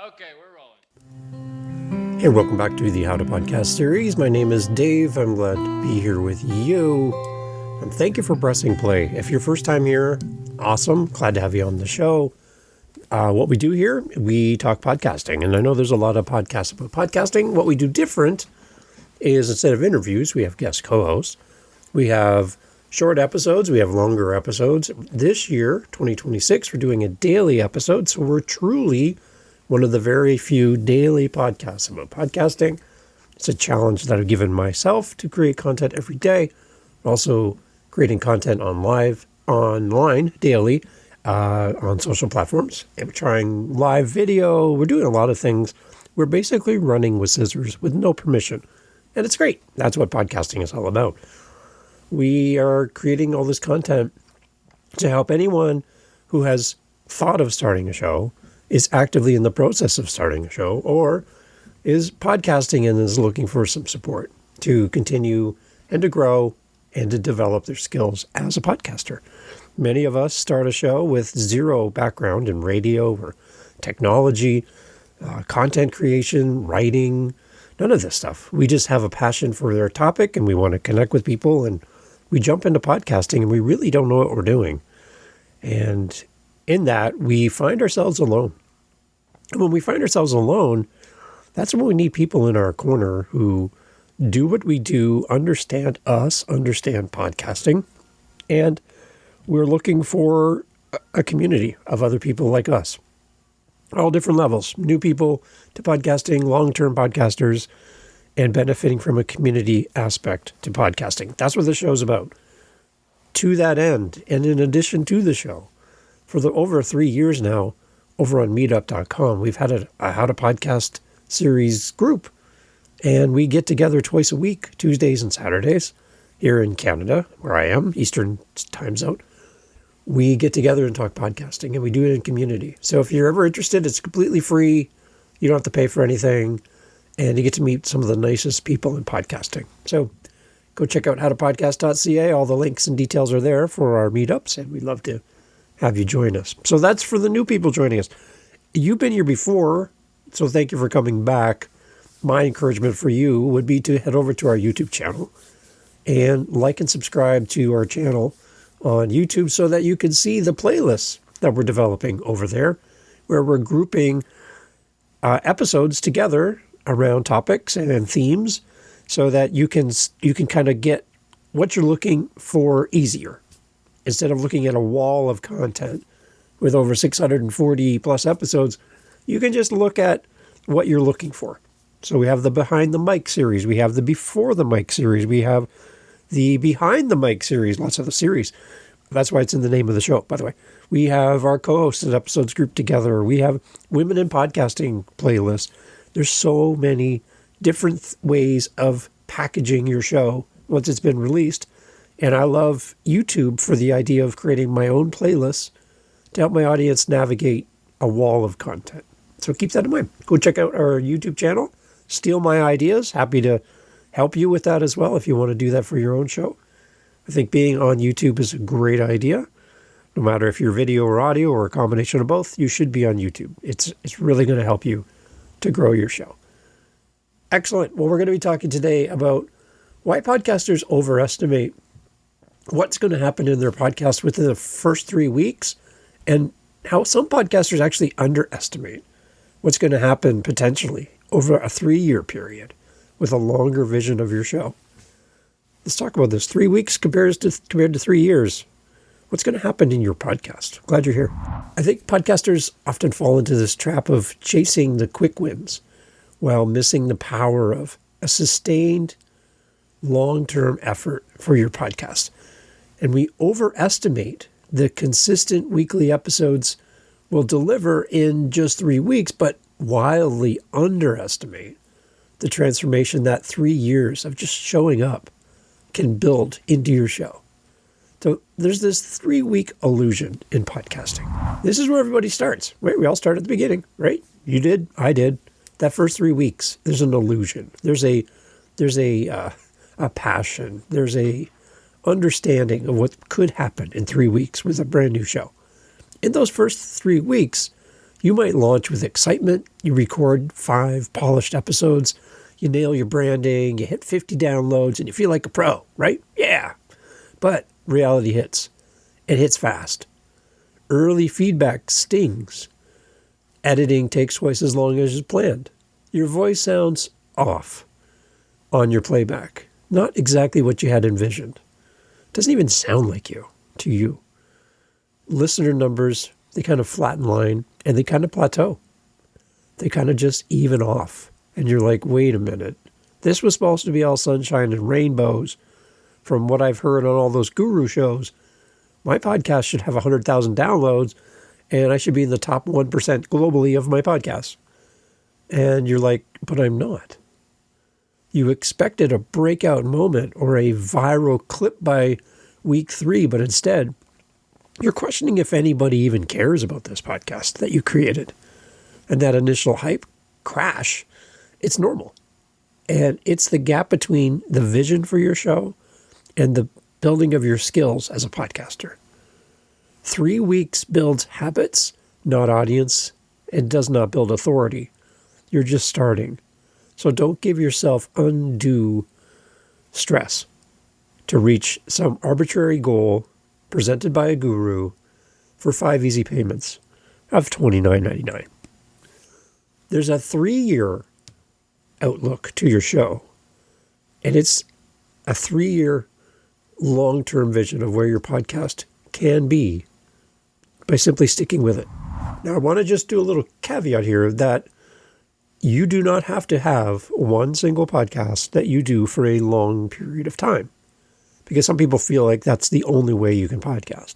Okay, we're rolling. Hey, welcome back to the How to Podcast series. My name is Dave. I'm glad to be here with you. And thank you for pressing play. If your first time here, awesome. Glad to have you on the show. What we do here, we talk podcasting. And I know there's a lot of podcasts about podcasting. What we do different is instead of interviews, we have guest co-hosts. We have short episodes. We have longer episodes. This year, 2026, we're doing a daily episode. So we're truly one of the very few daily podcasts about podcasting. It's a challenge that I've given myself to create content every day. Also creating content online daily on social platforms. And we're trying live video. We're doing a lot of things. We're basically running with scissors with no permission. And it's great. That's what podcasting is all about. We are creating all this content to help anyone who has thought of starting a show, is actively in the process of starting a show, or is podcasting and is looking for some support to continue and to grow and to develop their skills as a podcaster. Many of us start a show with zero background in radio or technology, content creation, writing, none of this stuff. We just have a passion for their topic and we want to connect with people, and we jump into podcasting and we really don't know what we're doing. And in that, we find ourselves alone. And when we find ourselves alone, that's when we need people in our corner who do what we do, understand us, understand podcasting, and we're looking for a community of other people like us. All different levels, new people to podcasting, long-term podcasters, and benefiting from a community aspect to podcasting. That's what the show's about. To that end, and in addition to the show, for over 3 years now, over on meetup.com, we've had a How to Podcast series group, and we get together twice a week, Tuesdays and Saturdays, here in Canada, where I am, Eastern time zone. We get together and talk podcasting, and we do it in community. So if you're ever interested, it's completely free. You don't have to pay for anything, and you get to meet some of the nicest people in podcasting. So go check out howtopodcast.ca. All the links and details are there for our meetups, and we'd love to have you join us. So that's for the new people joining us. You've been here before, so thank you for coming back. My encouragement for you would be to head over to our YouTube channel and like and subscribe to our channel on YouTube so that you can see the playlists that we're developing over there, where we're grouping episodes together around topics and themes so that you can kind of get what you're looking for easier. Instead of looking at a wall of content with over 640 plus episodes, you can just look at what you're looking for. So we have the Behind the Mic series. We have the Before the Mic series. We have the Behind the Mic series, lots of the series. That's why it's in the name of the show, by the way. We have our co-hosted episodes grouped together. We have Women in Podcasting playlists. There's so many different ways of packaging your show once it's been released. And I love YouTube for the idea of creating my own playlists to help my audience navigate a wall of content. So keep that in mind. Go check out our YouTube channel. Steal my ideas. Happy to help you with that as well if you want to do that for your own show. I think being on YouTube is a great idea. No matter if you're video or audio or a combination of both, you should be on YouTube. It's really going to help you to grow your show. Excellent. Well, we're going to be talking today about why podcasters overestimate what's going to happen in their podcast within the first 3 weeks, and how some podcasters actually underestimate what's going to happen potentially over a 3-year period with a longer vision of your show. Let's talk about this. 3 weeks compared to 3 years. What's going to happen in your podcast? Glad you're here. I think podcasters often fall into this trap of chasing the quick wins while missing the power of a sustained long-term effort for your podcast. And we overestimate the consistent weekly episodes will deliver in just 3 weeks, but wildly underestimate the transformation that 3 years of just showing up can build into your show. So there's this 3-week illusion in podcasting. This is where everybody starts, right? We all start at the beginning, right? You did, I did. That first 3 weeks, there's an illusion. There's a passion. There's a understanding of what could happen in 3 weeks with a brand new show. In those first 3 weeks, You might launch with excitement. You record 5 polished episodes. You nail your branding. You hit 50 downloads and you feel like a pro, right? Yeah. But reality hits. It hits fast. Early feedback stings. Editing takes twice as long as planned. Your voice sounds off on your playback. Not exactly what you had envisioned. Doesn't even sound like you to you. Listener numbers, they kind of flatten line and they kind of plateau. They kind of just even off. And you're like, wait a minute. This was supposed to be all sunshine and rainbows. From what I've heard on all those guru shows, my podcast should have 100,000 downloads and I should be in the top 1% globally of my podcasts. And you're like, but I'm not. You expected a breakout moment or a viral clip by week 3, but instead, you're questioning if anybody even cares about this podcast that you created. And that initial hype crash, it's normal. And it's the gap between the vision for your show and the building of your skills as a podcaster. 3 weeks builds habits, not audience. It does not build authority. You're just starting. So don't give yourself undue stress to reach some arbitrary goal presented by a guru for 5 easy payments of $29.99. There's a 3-year outlook to your show, and it's a 3-year long-term vision of where your podcast can be by simply sticking with it. Now, I want to just do a little caveat here that you do not have to have one single podcast that you do for a long period of time, because some people feel like that's the only way you can podcast.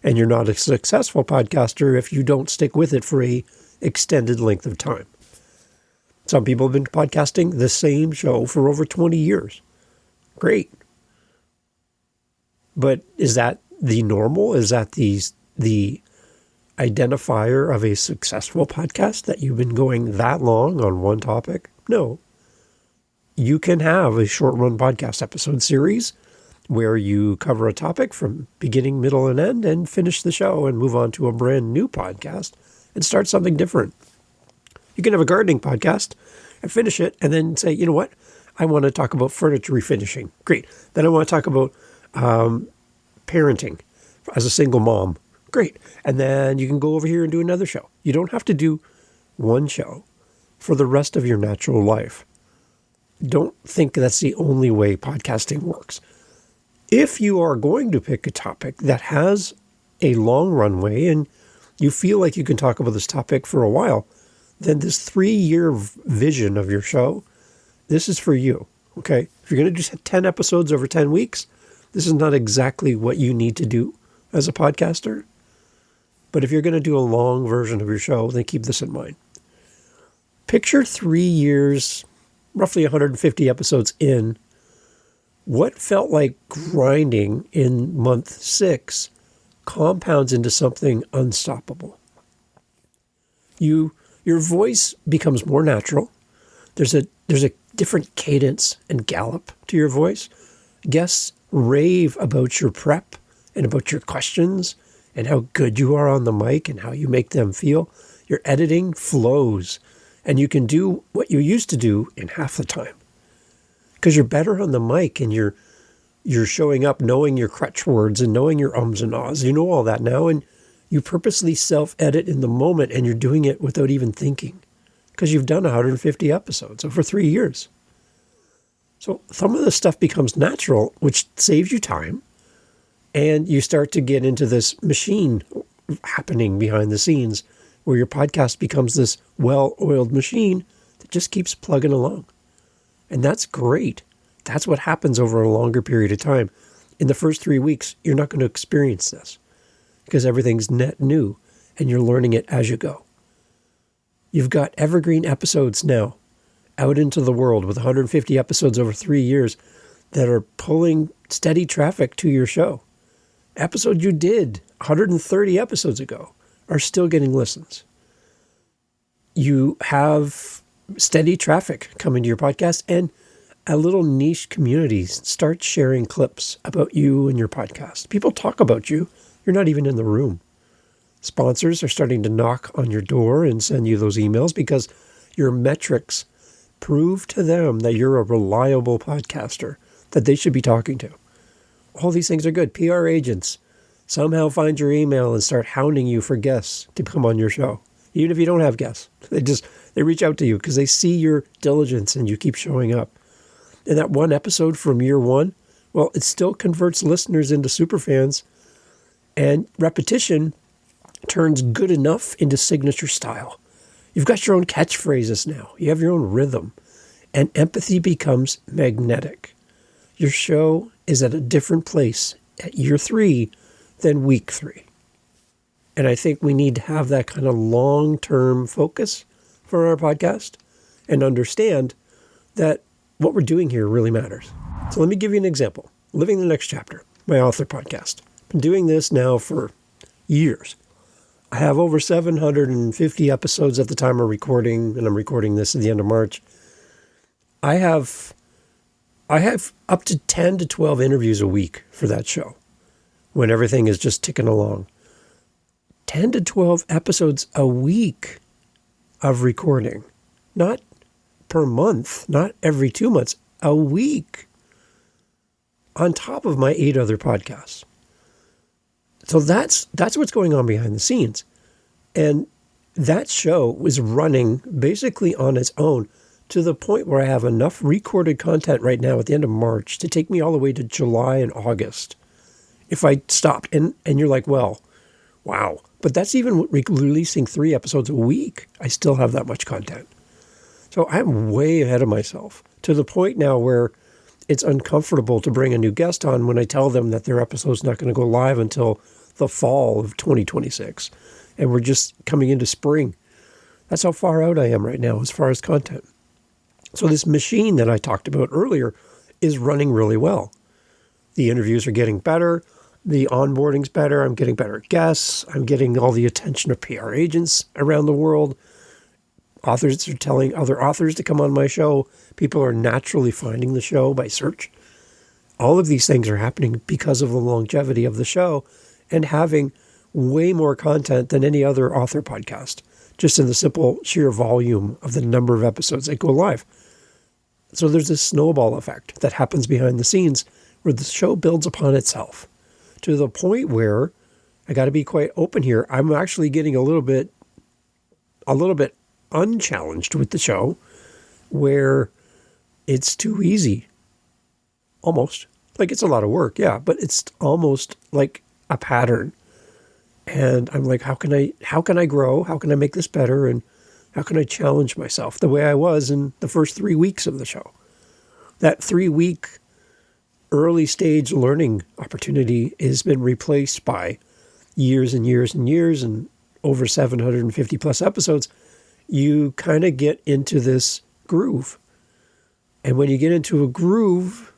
And you're not a successful podcaster if you don't stick with it for a extended length of time. Some people have been podcasting the same show for over 20 years. Great. But is that the normal? Is that the identifier of a successful podcast, that you've been going that long on one topic? No. You can have a short run podcast episode series where you cover a topic from beginning, middle, and end and finish the show and move on to a brand new podcast and start something different. You can have a gardening podcast and finish it and then say, you know what? I want to talk about furniture refinishing. Great. Then I want to talk about parenting as a single mom. Great. And then you can go over here and do another show. You don't have to do one show for the rest of your natural life. Don't think that's the only way podcasting works. If you are going to pick a topic that has a long runway and you feel like you can talk about this topic for a while, then this 3-year vision of your show, this is for you, okay? If you're going to do 10 episodes over 10 weeks, this is not exactly what you need to do as a podcaster. But if you're going to do a long version of your show, then keep this in mind. Picture 3 years, roughly 150 episodes in. What felt like grinding in month 6 compounds into something unstoppable. Your voice becomes more natural. There's a different cadence and gallop to your voice. Guests rave about your prep and about your questions and how good you are on the mic and how you make them feel. Your editing flows, and you can do what you used to do in half the time. Because you're better on the mic and you're showing up knowing your crutch words and knowing your ums and ahs. You know all that now, and you purposely self-edit in the moment, and you're doing it without even thinking because you've done 150 episodes over 3 years. So some of the stuff becomes natural, which saves you time, and you start to get into this machine happening behind the scenes where your podcast becomes this well-oiled machine that just keeps plugging along. And that's great. That's what happens over a longer period of time. In the first 3 weeks, you're not going to experience this because everything's net new and you're learning it as you go. You've got evergreen episodes now out into the world with 150 episodes over 3 years that are pulling steady traffic to your show. Episode you did 130 episodes ago are still getting listens. You have steady traffic coming to your podcast, and a little niche community starts sharing clips about you and your podcast. People talk about you. You're not even in the room. Sponsors are starting to knock on your door and send you those emails because your metrics prove to them that you're a reliable podcaster that they should be talking to. All these things are good. PR agents somehow find your email and start hounding you for guests to come on your show. Even if you don't have guests, they reach out to you because they see your diligence and you keep showing up. And that one episode from year one, well, it still converts listeners into superfans, and repetition turns good enough into signature style. You've got your own catchphrases now. You have your own rhythm, and empathy becomes magnetic. Your show is at a different place at year 3 than week 3. And I think we need to have that kind of long-term focus for our podcast and understand that what we're doing here really matters. So let me give you an example. Living the Next Chapter, my author podcast. Been doing this now for years. I have over 750 episodes at the time of recording, and I'm recording this at the end of March. I have up to 10 to 12 interviews a week for that show when everything is just ticking along. 10 to 12 episodes a week of recording. Not per month, not every 2 months, a week. On top of my 8 other podcasts. So that's what's going on behind the scenes. And that show was running basically on its own to the point where I have enough recorded content right now at the end of March to take me all the way to July and August. If I stopped, and you're like, well, wow. But that's even releasing 3 episodes a week. I still have that much content. So I'm way ahead of myself to the point now where it's uncomfortable to bring a new guest on when I tell them that their episode's not going to go live until the fall of 2026. And we're just coming into spring. That's how far out I am right now as far as content. So this machine that I talked about earlier is running really well. The interviews are getting better. The onboarding's better. I'm getting better guests. I'm getting all the attention of PR agents around the world. Authors are telling other authors to come on my show. People are naturally finding the show by search. All of these things are happening because of the longevity of the show and having way more content than any other author podcast, just in the simple sheer volume of the number of episodes that go live. So there's this snowball effect that happens behind the scenes where the show builds upon itself to the point where, I got to be quite open here, I'm actually getting a little bit unchallenged with the show, where it's too easy. Almost. Like, it's a lot of work, yeah, but it's almost like a pattern. And I'm like, how can I grow? How can I make this better? And how can I challenge myself the way I was in the first 3 weeks of the show? That 3-week early stage learning opportunity has been replaced by years and years and years and over 750 plus episodes. You kind of get into this groove. And when you get into a groove,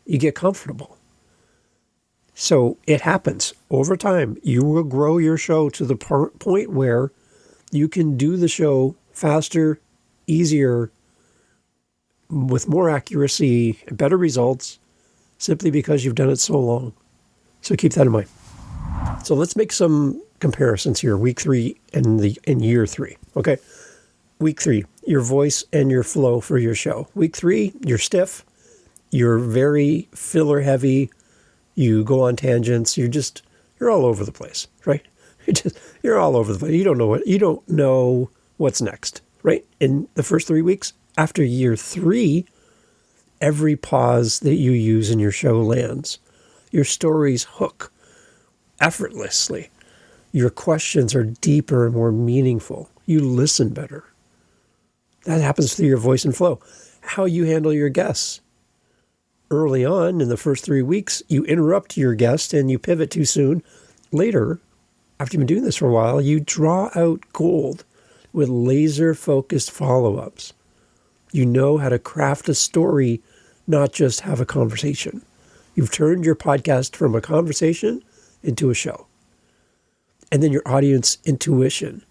you get comfortable. So it happens over time. You will grow your show to the point where you can do the show faster, easier, with more accuracy, and better results, simply because you've done it so long. So keep that in mind. So let's make some comparisons here. Week 3 and in year 3. Okay. Week 3, your voice and your flow for your show. Week 3, you're stiff. You're very filler heavy. You go on tangents. You're all over the place, right? You're all over the place. You don't know what's next, right? In the first 3 weeks, after year 3, every pause that you use in your show lands. Your stories hook effortlessly. Your questions are deeper and more meaningful. You listen better. That happens through your voice and flow. How you handle your guests. Early on, in the first 3 weeks, you interrupt your guest and you pivot too soon. Later, after you've been doing this for a while, you draw out gold with laser-focused follow-ups. You know how to craft a story, not just have a conversation. You've turned your podcast from a conversation into a show. And then your audience intuition.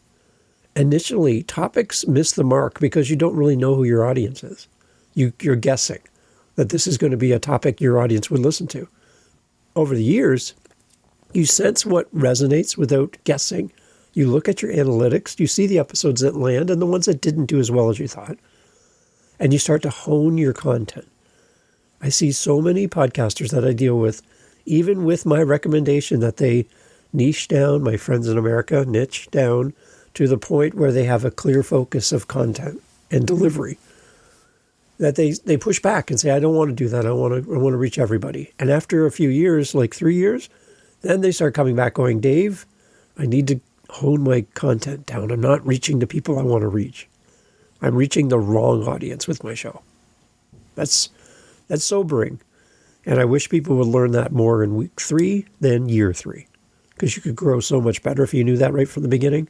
Initially, topics miss the mark because you don't really know who your audience is. You're guessing that this is going to be a topic your audience would listen to. Over the years, you sense what resonates without guessing You look at your analytics, you see the episodes that land and the ones that didn't do as well as you thought, and you start to hone your content. I see so many podcasters that I deal with, even with my recommendation that they niche down, my friends in America, niche down to the point where they have a clear focus of content and delivery, that they push back and say, I don't want to do that. I want to reach everybody. And after a few years, like 3 years, then they start coming back going, Dave, I need to hone my content down. I'm not reaching the people I want to reach. I'm reaching the wrong audience with my show. That's sobering. And I wish people would learn that more in week 3 than year 3, because you could grow so much better if you knew that right from the beginning.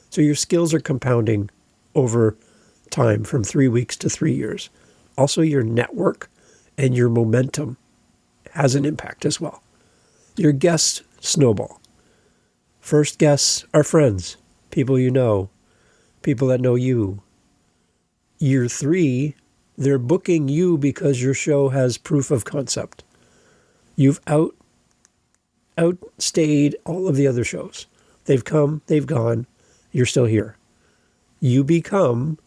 So your skills are compounding over time from 3 weeks to 3 years. Also, your network and your momentum has an impact as well. Your guests snowball. First guests are friends, people you know, people that know you. Year 3, they're booking you because your show has proof of concept. You've outstayed all of the other shows. They've come, they've gone, you're still here. You become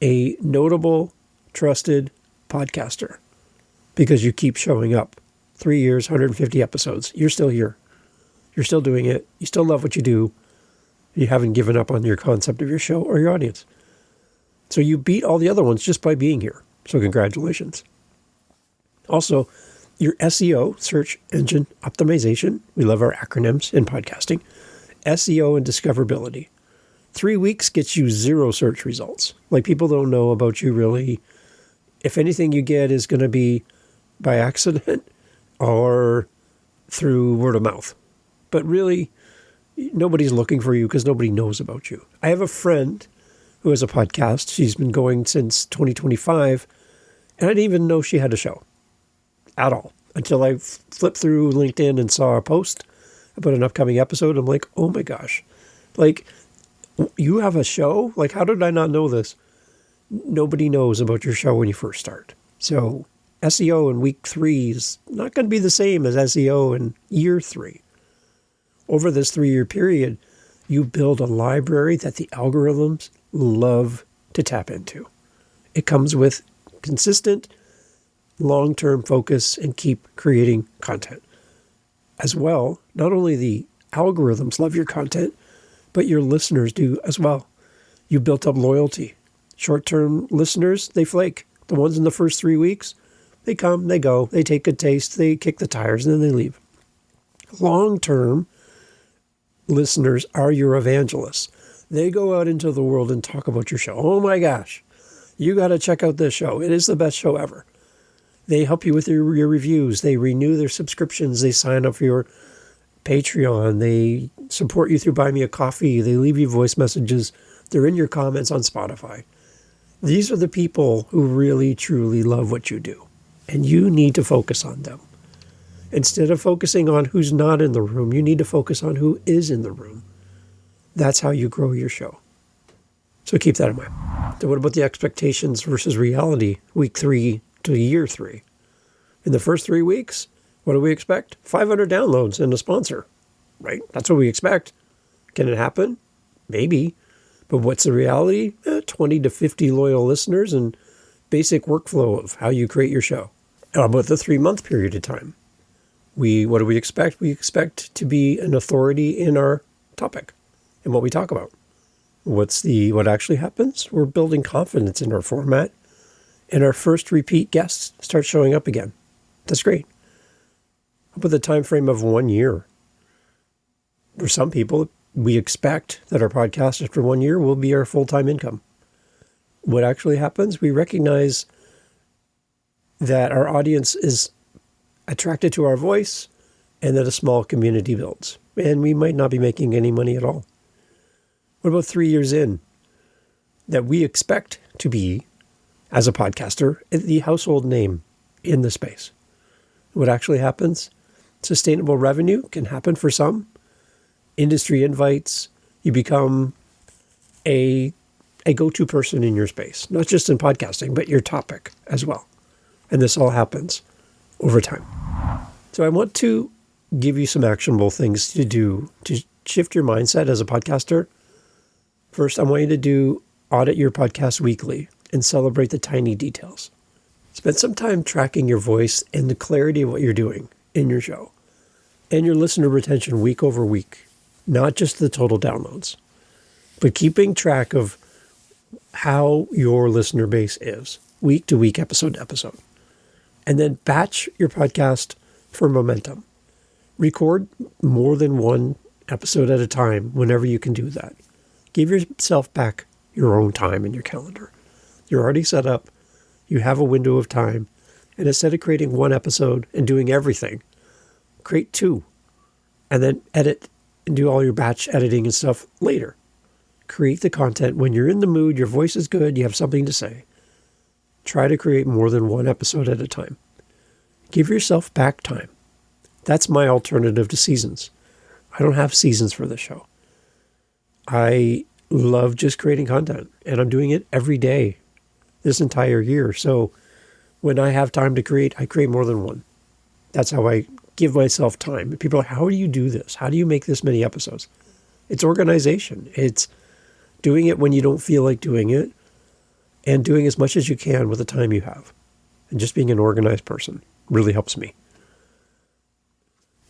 a notable, trusted podcaster because you keep showing up. 3 years, 150 episodes. You're still here. You're still doing it. You still love what you do. You haven't given up on your concept of your show or your audience. So you beat all the other ones just by being here. So congratulations. Also, your SEO, search engine optimization. We love our acronyms in podcasting. SEO and discoverability. 3 weeks gets you 0 search results. Like, people don't know about you really. If anything you get is going to be by accident or through word of mouth. But really, nobody's looking for you because nobody knows about you. I have a friend who has a podcast. She's been going since 2025, and I didn't even know she had a show at all until I flipped through LinkedIn and saw a post about an upcoming episode. I'm like, oh my gosh, like, you have a show? Like, how did I not know this? Nobody knows about your show when you first start. So SEO in week 3 is not going to be the same as SEO in year 3. Over this 3-year period, you build a library that the algorithms love to tap into. It comes with consistent, long-term focus and keep creating content. As well, not only the algorithms love your content, but your listeners do as well. You built up loyalty. Short-term listeners, they flake. The ones in the first 3 weeks, they come, they go, they take good taste, they kick the tires, and then they leave. Long-term listeners are your evangelists. They go out into the world and talk about your show. Oh my gosh, you got to check out this show. It is the best show ever. They help you with your reviews. They renew their subscriptions. They sign up for your Patreon. They support you through Buy Me a Coffee. They leave you voice messages. They're in your comments on Spotify. These are the people who really, truly love what you do. And you need to focus on them. Instead of focusing on who's not in the room, you need to focus on who is in the room. That's how you grow your show. So keep that in mind. So what about the expectations versus reality, week 3 to year 3? In the first 3 weeks, what do we expect? 500 downloads and a sponsor, right? That's what we expect. Can it happen? Maybe. But what's the reality? 20 to 50 loyal listeners and basic workflow of how you create your show. How about the 3-month period of time? What do we expect? We expect to be an authority in our topic and what we talk about. What actually happens? We're building confidence in our format, and our first repeat guests start showing up again. That's great. How about the time frame of 1 year? For some people, we expect that our podcast after 1 year will be our full-time income. What actually happens? We recognize that our audience is attracted to our voice and that a small community builds. And we might not be making any money at all. What about 3 years in? That we expect to be, as a podcaster, the household name in the space. What actually happens? Sustainable revenue can happen for some. Industry invites. You become a go-to person in your space, not just in podcasting, but your topic as well. And this all happens over time. So I want to give you some actionable things to do to shift your mindset as a podcaster, first, I want you to audit your podcast weekly and celebrate the tiny details. Spend some time tracking your voice and the clarity of what you're doing in your show and your listener retention week over week, not just the total downloads, but keeping track of how your listener base is week to week, episode to episode. And then batch your podcast for momentum. Record more than one episode at a time whenever you can do that. Give yourself back your own time in your calendar. You're already set up. You have a window of time. And instead of creating one episode and doing everything, create two. And then edit and do all your batch editing and stuff later. Create the content when you're in the mood, your voice is good, you have something to say. Try to create more than one episode at a time. Give yourself back time. That's my alternative to seasons. I don't have seasons for this show. I love just creating content, and I'm doing it every day this entire year. So when I have time to create, I create more than one. That's how I give myself time. People are like, how do you do this? How do you make this many episodes? It's organization. It's doing it when you don't feel like doing it and doing as much as you can with the time you have. And just being an organized person really helps me.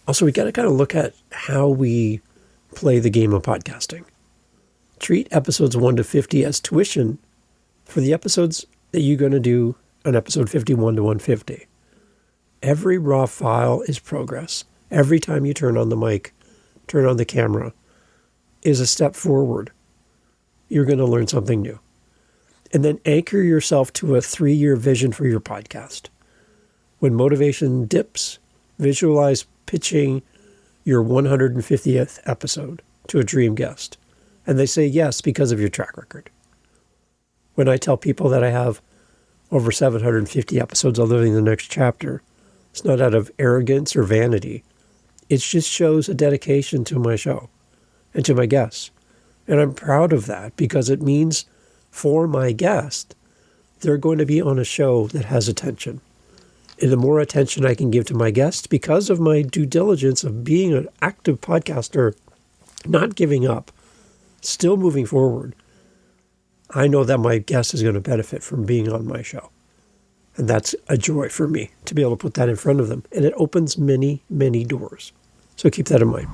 Also, we got to kind of look at how we play the game of podcasting. Treat episodes 1 to 50 as tuition for the episodes that you're going to do on episode 51 to 150. Every raw file is progress. Every time you turn on the mic, turn on the camera, is a step forward. You're going to learn something new. And then anchor yourself to a 3-year vision for your podcast. When motivation dips, visualize pitching your 150th episode to a dream guest. And they say yes because of your track record. When I tell people that I have over 750 episodes of Living the Next Chapter, it's not out of arrogance or vanity. It just shows a dedication to my show and to my guests. And I'm proud of that because it means for my guest, they're going to be on a show that has attention. And the more attention I can give to my guests because of my due diligence of being an active podcaster, not giving up, still moving forward, I know that my guest is going to benefit from being on my show. And that's a joy for me to be able to put that in front of them. And it opens many, many doors. So keep that in mind.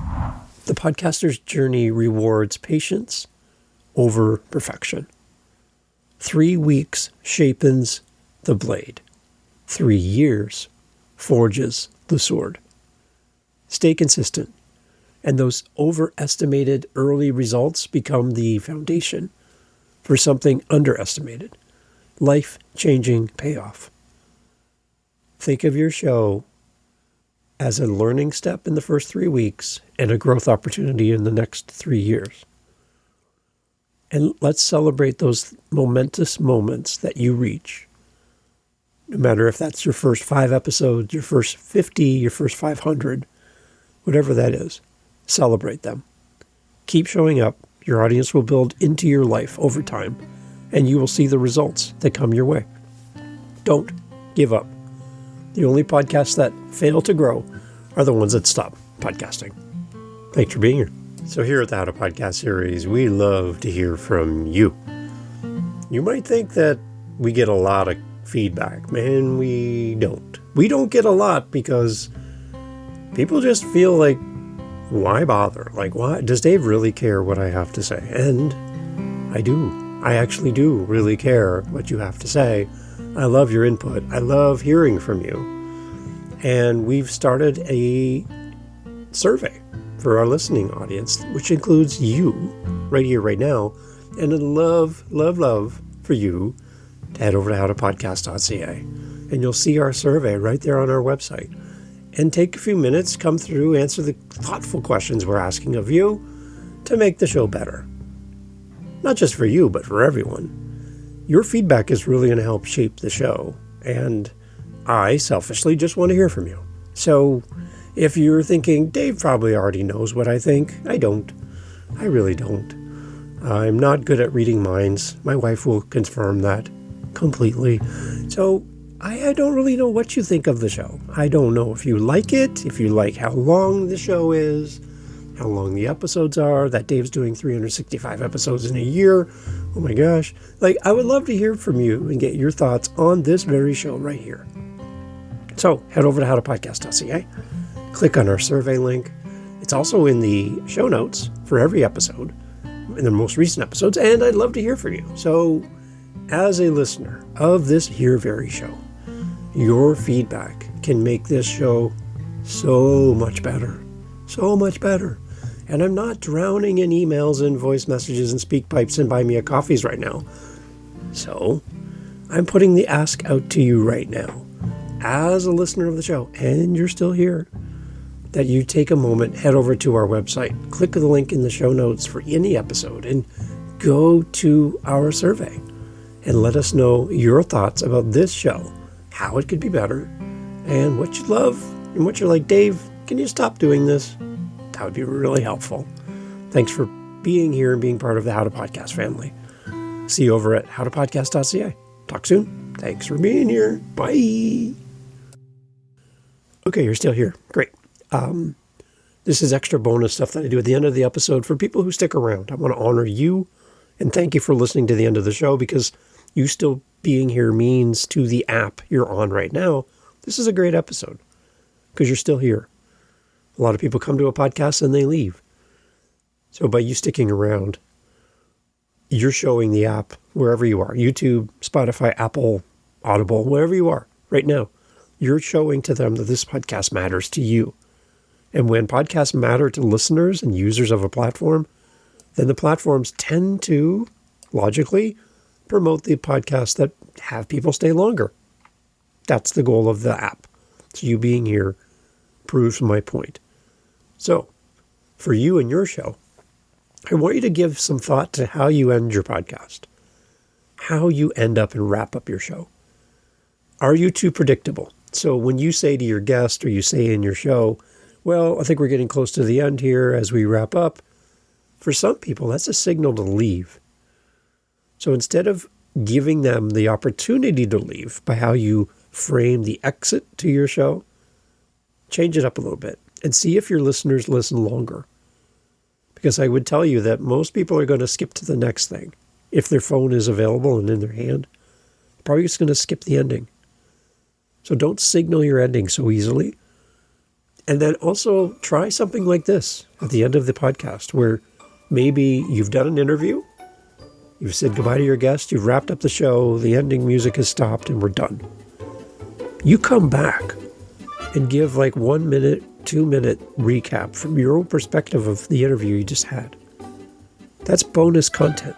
The podcaster's journey rewards patience over perfection. 3 weeks sharpens the blade. 3 years forges the sword. Stay consistent, and those overestimated early results become the foundation for something underestimated. Life-changing payoff. Think of your show as a learning step in the first 3 weeks and a growth opportunity in the next 3 years. And let's celebrate those momentous moments that you reach. No matter if that's your first 5 episodes, your first 50, your first 500, whatever that is, celebrate them. Keep showing up. Your audience will build into your life over time, and you will see the results that come your way. Don't give up. The only podcasts that fail to grow are the ones that stop podcasting. Thanks for being here. So here at the How to Podcast series, we love to hear from you. You might think that we get a lot of feedback. Man, we don't. We don't get a lot because people just feel like, why bother? Like, why? Does Dave really care what I have to say? And I do. I actually do really care what you have to say. I love your input. I love hearing from you. And we've started a survey for our listening audience, which includes you right here, right now. And I'd love, love, love for you to head over to howtopodcast.ca. And you'll see our survey right there on our website. And take a few minutes, come through, answer the thoughtful questions we're asking of you to make the show better. Not just for you, but for everyone. Your feedback is really going to help shape the show. And I selfishly just want to hear from you. So if you're thinking, Dave probably already knows what I think, I don't. I really don't. I'm not good at reading minds. My wife will confirm that completely. So I don't really know what you think of the show. I don't know if you like it, if you like how long the show is. how long the episodes are, that Dave's doing 365 episodes in a year. Oh my gosh. Like, I would love to hear from you and get your thoughts on this very show right here. So head over to howtopodcast.ca, click on our survey link. It's also in the show notes for every episode, in the most recent episodes, and I'd love to hear from you. So as a listener of this here very show, your feedback can make this show so much better. So much better. And I'm not drowning in emails and voice messages and speak pipes and buy me a coffees right now. So I'm putting the ask out to you right now, as a listener of the show, and you're still here, that you take a moment, head over to our website, click the link in the show notes for any episode, and go to our survey and let us know your thoughts about this show, how it could be better, and what you love, and what you're like, Dave, can you stop doing this? That would be really helpful. Thanks for being here and being part of the How to Podcast family. See you over at howtopodcast.ca. Talk soon. Thanks for being here. Bye. Okay, you're still here. Great. This is extra bonus stuff that I do at the end of the episode for people who stick around. I want to honor you and thank you for listening to the end of the show, because you still being here means to the app you're on right now, this is a great episode because you're still here. A lot of people come to a podcast and they leave. So by you sticking around, you're showing the app wherever you are, YouTube, Spotify, Apple, Audible, wherever you are right now, you're showing to them that this podcast matters to you. And when podcasts matter to listeners and users of a platform, then the platforms tend to, logically, promote the podcasts that have people stay longer. That's the goal of the app. So you being here proves my point. So, for you and your show, I want you to give some thought to how you end your podcast, how you end up and wrap up your show. Are you too predictable? So when you say to your guest or you say in your show, well, I think we're getting close to the end here as we wrap up, for some people, that's a signal to leave. So instead of giving them the opportunity to leave by how you frame the exit to your show, change it up a little bit and see if your listeners listen longer. Because I would tell you that most people are going to skip to the next thing. If their phone is available and in their hand, they're probably just going to skip the ending. So don't signal your ending so easily. And then also try something like this at the end of the podcast, where maybe you've done an interview, you've said goodbye to your guest, you've wrapped up the show, the ending music has stopped, and we're done. You come back and give like 1 minute, 2 minute recap from your own perspective of the interview you just had. That's bonus content.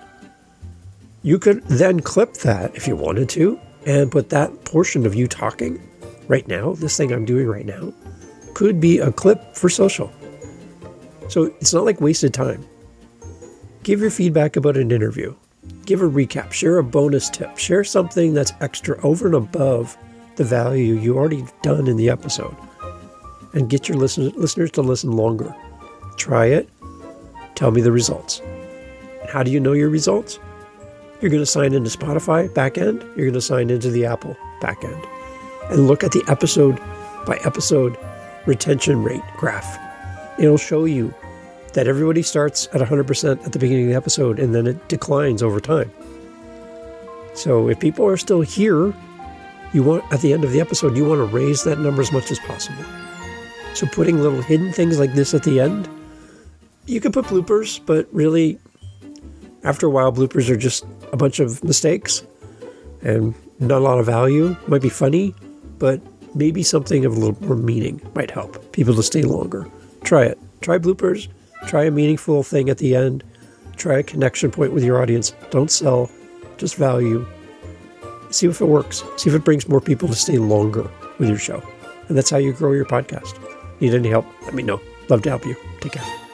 You could then clip that if you wanted to and put that portion of you talking right now, this thing I'm doing right now, could be a clip for social. So it's not like wasted time. Give your feedback about an interview. Give a recap. Share a bonus tip. Share something that's extra over and above the value you already done in the episode. And get your listeners to listen longer. Try it. Tell me the results. And how do you know your results? You're going to sign into Spotify backend. You're going to sign into the Apple backend. And look at the episode by episode retention rate graph. It'll show you that everybody starts at 100% at the beginning of the episode and then it declines over time. So if people are still here, at the end of the episode, you want to raise that number as much as possible. So putting little hidden things like this at the end, you can put bloopers, but really, after a while, bloopers are just a bunch of mistakes and not a lot of value. Might be funny, but maybe something of a little more meaning might help people to stay longer. Try it. Try bloopers. Try a meaningful thing at the end. Try a connection point with your audience. Don't sell, just value. See if it works. See if it brings more people to stay longer with your show. And that's how you grow your podcast. Need any help? Let me know. Love to help you. Take care.